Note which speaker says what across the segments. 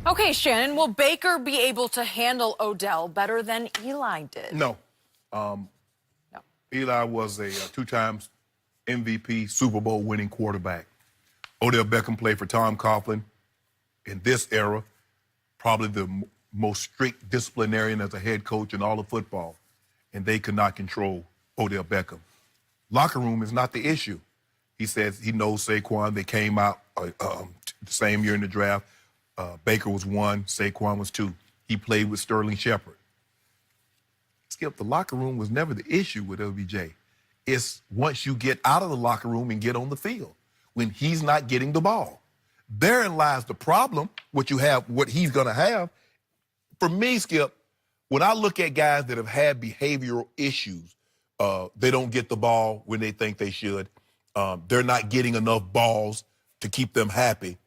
Speaker 1: Okay, Shannon, will Baker be able to handle Odell better than Eli did?
Speaker 2: No.
Speaker 1: No.
Speaker 2: Eli was a two-time MVP Super Bowl winning quarterback. Odell Beckham played for Tom Coughlin in this era, probably the most strict disciplinarian as a head coach in all of football, and they could not control Odell Beckham. Locker room is not the issue. He says he knows Saquon. They came out the same year in the draft. Baker was 1, Saquon was 2. He played with Sterling Shepard. Skip, the locker room was never the issue with OBJ. It's once you get out of the locker room and get on the field, when he's not getting the ball. Therein lies the problem, what he's going to have. For me, Skip, when I look at guys that have had behavioral issues, they don't get the ball when they think they should. They're not getting enough balls to keep them happy.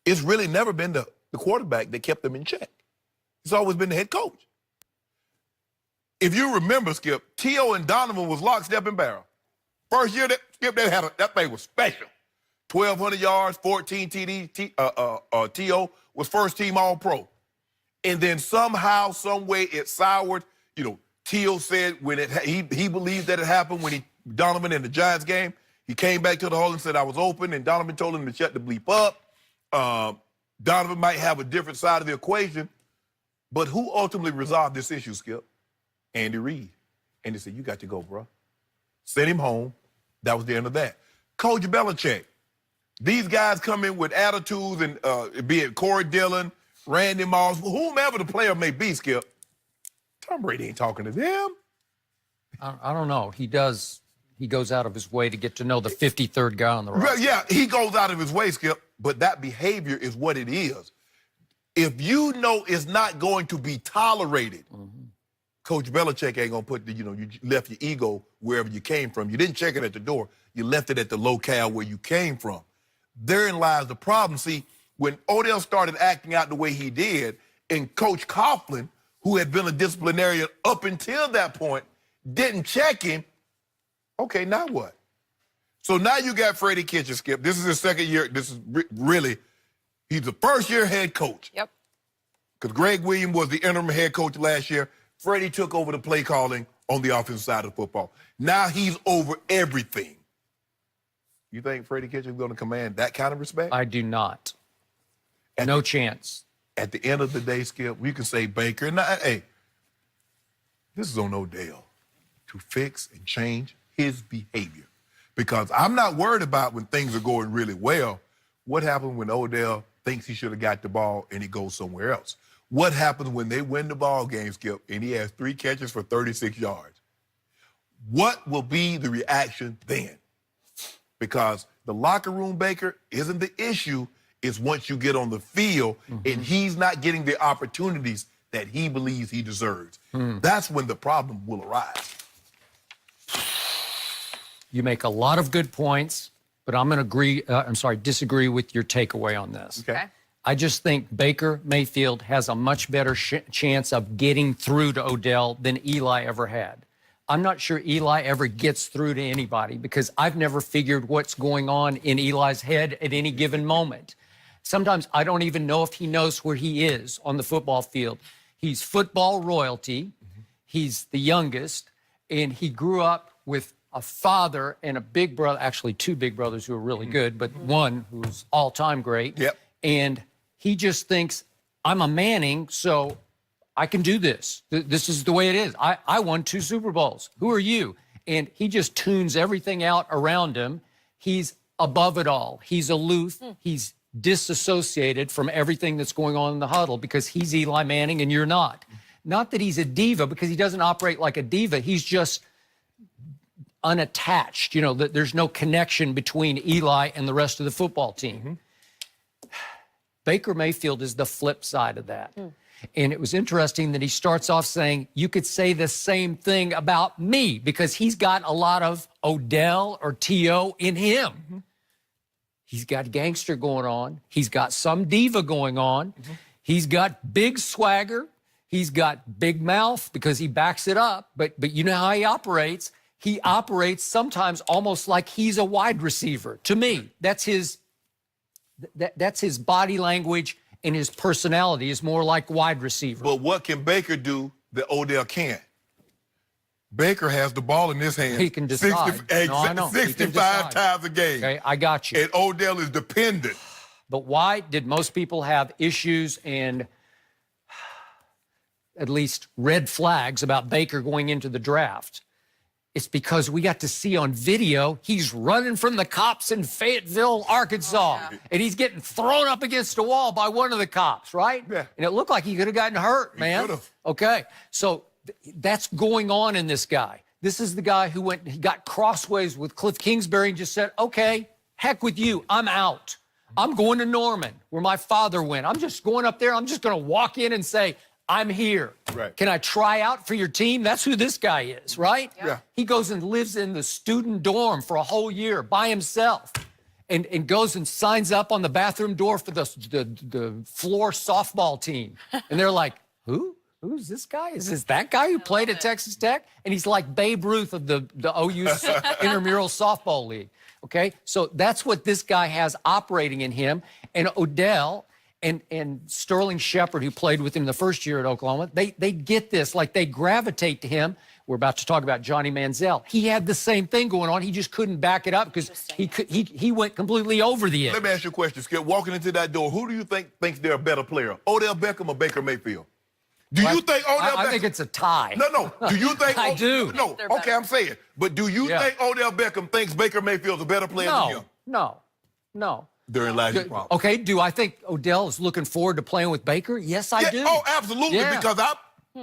Speaker 2: It's really never been the quarterback that kept them in check. It's always been the head coach. If you remember, Skip, T.O. and Donovan was lockstep and barrel. First year, Skip, that thing was special. 1,200 yards, 14 TDs. T.O. was first-team All-Pro. And then somehow, some way, it soured. You know, T.O. said when he believed that it happened when Donovan in the Giants game. He came back to the hole and said, I was open, and Donovan told him to shut the bleep up. Donovan might have a different side of the equation, but who ultimately resolved this issue, Skip? Andy Reid. And he said, you got to go, bro. Send him home. That was the end of that. Coach Belichick. These guys come in with attitudes, and be it Corey Dillon, Randy Moss, whomever the player may be, Skip. Tom Brady ain't talking to them.
Speaker 3: I don't know. He does. He goes out of his way to get to know the 53rd guy on the roster.
Speaker 2: Yeah, he goes out of his way, Skip, but that behavior is what it is. If you know it's not going to be tolerated, Coach Belichick ain't going to put you left your ego wherever you came from. You didn't check it at the door. You left it at the locale where you came from. Therein lies the problem. See, when Odell started acting out the way he did, and Coach Coughlin, who had been a disciplinarian up until that point, didn't check him, okay, now what? So now you got Freddie Kitchen, Skip. This is his second year. This is really, he's the first-year head coach.
Speaker 1: Yep.
Speaker 2: Because Greg Williams was the interim head coach last year. Freddie took over the play calling on the offensive side of football. Now he's over everything. You think Freddie Kitchen is going to command that kind of respect?
Speaker 3: I do not. No chance.
Speaker 2: At the end of the day, Skip, we can say Baker. And hey, this is on Odell to fix and change his behavior. Because I'm not worried about when things are going really well. What happens when Odell thinks he should have got the ball and he goes somewhere else? What happens when they win the ball game, Skip, and he has 3 catches for 36 yards? What will be the reaction then? Because the locker room, Baker, isn't the issue. It's once you get on the field and he's not getting the opportunities that he believes he deserves. That's when the problem will arise.
Speaker 3: You make a lot of good points, but I'm going to disagree with your takeaway on this.
Speaker 2: Okay.
Speaker 3: I just think Baker Mayfield has a much better chance of getting through to Odell than Eli ever had. I'm not sure Eli ever gets through to anybody because I've never figured what's going on in Eli's head at any given moment. Sometimes I don't even know if he knows where he is on the football field. He's football royalty. He's the youngest, and he grew up with a father and a big brother, actually 2 big brothers who are really good, but one who's all-time great.
Speaker 2: Yep.
Speaker 3: And he just thinks, I'm a Manning, so I can do this. This is the way it is. I won 2 Super Bowls. Who are you? And he just tunes everything out around him. He's above it all. He's aloof. He's disassociated from everything that's going on in the huddle because he's Eli Manning and you're not. Not that he's a diva, because he doesn't operate like a diva. He's just unattached. You know, there's no connection between Eli and the rest of the football team. Baker Mayfield is the flip side of that. And it was interesting that he starts off saying, you could say the same thing about me, because he's got a lot of Odell or T.O. in him. He's got gangster going on. He's got some diva going on. He's got big swagger. He's got big mouth because he backs it up. But you know how he operates? He operates sometimes almost like he's a wide receiver. To me, that's his body language and his personality is more like wide receiver.
Speaker 2: But what can Baker do that Odell can't? Baker has the ball in his hand.
Speaker 3: He can decide.
Speaker 2: 65 times a game.
Speaker 3: Okay, I got you.
Speaker 2: And Odell is dependent.
Speaker 3: But why did most people have issues and at least red flags about Baker going into the draft? It's because we got to see on video he's running from the cops in Fayetteville, Arkansas, and he's getting thrown up against a wall by one of the cops, right?
Speaker 2: Yeah.
Speaker 3: And it looked like he could have gotten hurt, man.
Speaker 2: could've.
Speaker 3: Okay, so that's going on in this guy. This is the guy who he got crossways with Cliff Kingsbury and just said, okay, heck with you, I'm out. I'm going to Norman, where my father went. I'm just going up there. I'm just going to walk in and say, I'm here.
Speaker 2: Right.
Speaker 3: Can I try out for your team? That's who this guy is, right?
Speaker 2: Yeah.
Speaker 3: He goes and lives in the student dorm for a whole year by himself and goes and signs up on the bathroom door for the floor softball team. And they're like, who? Who's this guy? Is this that guy who played at Texas Tech? And he's like Babe Ruth of the OU intramural softball league. Okay, so that's what this guy has operating in him. And Odell and Sterling Shepard, who played with him the first year at Oklahoma, they get this, like they gravitate to him. We're about to talk about Johnny Manziel. He had the same thing going on. He just couldn't back it up because he went completely over the edge.
Speaker 2: Let me ask you a question, Skip. Walking into that door, who do you thinks they're a better player, Odell Beckham or Baker Mayfield? Do you think Odell Beckham?
Speaker 3: I think it's a tie.
Speaker 2: No. Do you think?
Speaker 3: I do.
Speaker 2: No. Okay, I'm saying. But do you think Odell Beckham thinks Baker Mayfield's a better player than him?
Speaker 3: No.
Speaker 2: During last year's problem.
Speaker 3: Okay, do I think Odell is looking forward to playing with Baker? Yes, I do.
Speaker 2: Oh, absolutely.
Speaker 3: Yeah.
Speaker 2: Because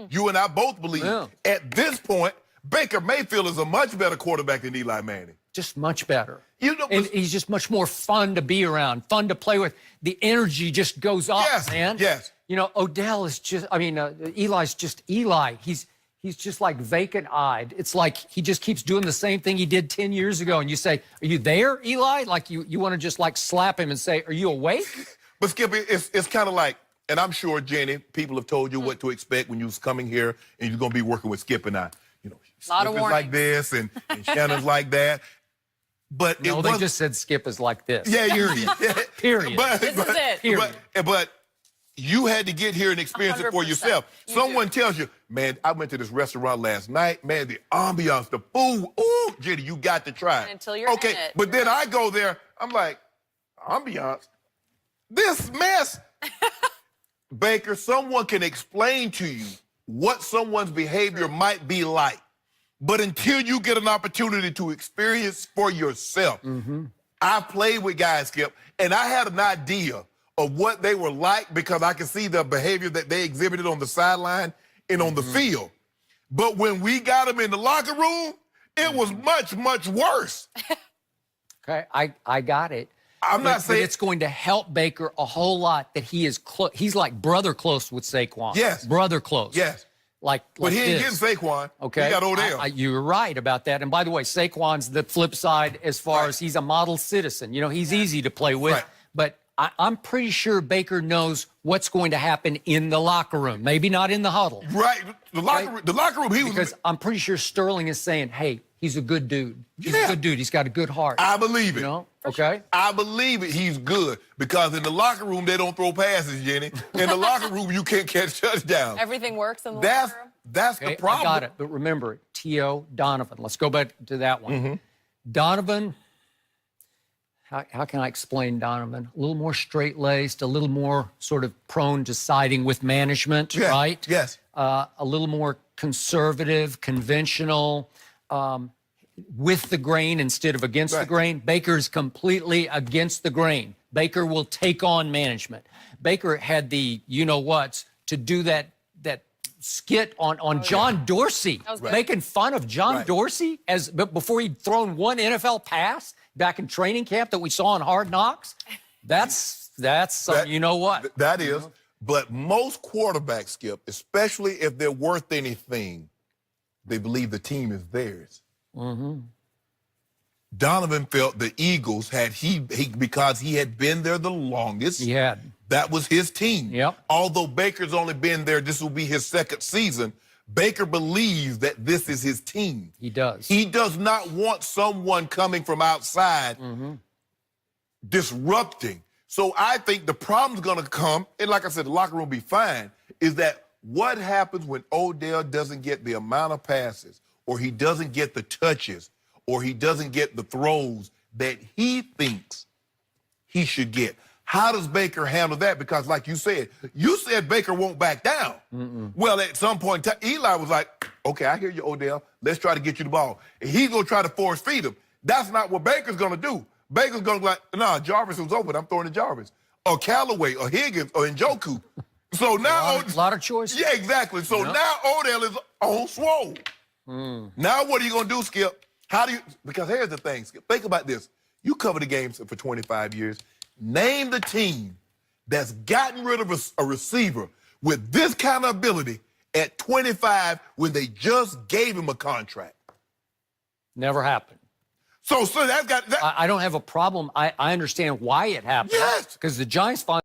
Speaker 2: you and I both believe at this point, Baker Mayfield is a much better quarterback than Eli Manning.
Speaker 3: Just much better.
Speaker 2: You know,
Speaker 3: and he's just much more fun to be around, fun to play with. The energy just goes up, man.
Speaker 2: Yes.
Speaker 3: You know, Odell is just, Eli's just Eli. He's just like vacant-eyed. It's like he just keeps doing the same thing he did 10 years ago. And you say, are you there, Eli? Like you want to just like slap him and say, are you awake?
Speaker 2: But Skip, it's kind of like, and I'm sure, Jenny, people have told you what to expect when you was coming here and you're going to be working with Skip and I. You know,
Speaker 1: Skip
Speaker 2: is like this and Shannon's like that. But
Speaker 3: No, they just said Skip is like this.
Speaker 2: Yeah,
Speaker 3: Period. Period.
Speaker 1: This is it.
Speaker 3: Period.
Speaker 2: But you had to get here and experience it for
Speaker 1: 100%.
Speaker 2: yourself. Someone tells you, man, I went to this restaurant last night. Man, the ambiance, the food. Ooh, Jenny, you got to try it.
Speaker 1: Until you're in it.
Speaker 2: But then I go there, I'm like, ambiance? This mess. Baker, someone can explain to you what someone's behavior might be like. But until you get an opportunity to experience for yourself, I played with guys, Skip, and I had an idea of what they were like because I could see the behavior that they exhibited on the sideline and on the field. But when we got them in the locker room, it was much, much worse.
Speaker 3: Okay, I got it.
Speaker 2: I'm not saying
Speaker 3: it's going to help Baker a whole lot that he is close. He's like brother close with Saquon.
Speaker 2: Yes.
Speaker 3: Brother close.
Speaker 2: Yes. But he ain't getting Saquon.
Speaker 3: Okay.
Speaker 2: He got Odell.
Speaker 3: You're right about that. And by the way, Saquon's the flip side as far as he's a model citizen. You know, he's easy to play with.
Speaker 2: Right.
Speaker 3: But I'm pretty sure Baker knows what's going to happen in the locker room. Maybe not in the huddle.
Speaker 2: Right. The locker room, he was...
Speaker 3: Because I'm pretty sure Sterling is saying, hey, he's a good dude. He's a good dude. He's got a good heart.
Speaker 2: I believe it.
Speaker 3: You know? Okay?
Speaker 2: I believe it. He's good. Because in the locker room, they don't throw passes, Jenny. In the locker room, you can't catch touchdowns.
Speaker 1: Everything works in the locker room?
Speaker 2: That's
Speaker 3: Okay,
Speaker 2: the problem.
Speaker 3: I got it. But remember, T.O. Donovan. Let's go back to that one. Donovan, how can I explain Donovan? A little more straight-laced, a little more sort of prone to siding with management, right?
Speaker 2: Yes.
Speaker 3: A little more conservative, conventional, with the grain instead of against the grain. Baker's completely against the grain. Baker will take on management. Baker had the you-know-whats to do that skit on John Dorsey, making fun of John Dorsey before he'd thrown one NFL pass back in training camp that we saw on Hard Knocks. That's you know what.
Speaker 2: That is. But most quarterbacks, Skip, especially if they're worth anything, they believe the team is theirs. Donovan felt the Eagles because he had been there the longest.
Speaker 3: He had.
Speaker 2: That was his team.
Speaker 3: Yep.
Speaker 2: Although Baker's only been there, this will be his second season, Baker believes that this is his team.
Speaker 3: He does.
Speaker 2: He does not want someone coming from outside disrupting. So I think the problem's going to come, and like I said, the locker room will be fine, is that what happens when Odell doesn't get the amount of passes, or he doesn't get the touches, or he doesn't get the throws that he thinks he should get? How does Baker handle that? Because like you said Baker won't back down. Well, at some point, Eli was like, okay, I hear you, Odell. Let's try to get you the ball. And he's going to try to force feed him. That's not what Baker's going to do. Baker's going to be like, nah, Jarvis was open. I'm throwing to Jarvis. Or Callaway, or Higgins, or Njoku. So now...
Speaker 3: A lot of choices.
Speaker 2: Yeah, exactly. So now Odell is on swole. Now what are you going to do, Skip? Because here's the thing, Skip. Think about this. You cover the games for 25 years. Name the team that's gotten rid of a receiver with this kind of ability at 25 when they just gave him a contract.
Speaker 3: Never happened.
Speaker 2: So that's got...
Speaker 3: I don't have a problem. I understand why it happened.
Speaker 2: Yes.
Speaker 3: Because the Giants finally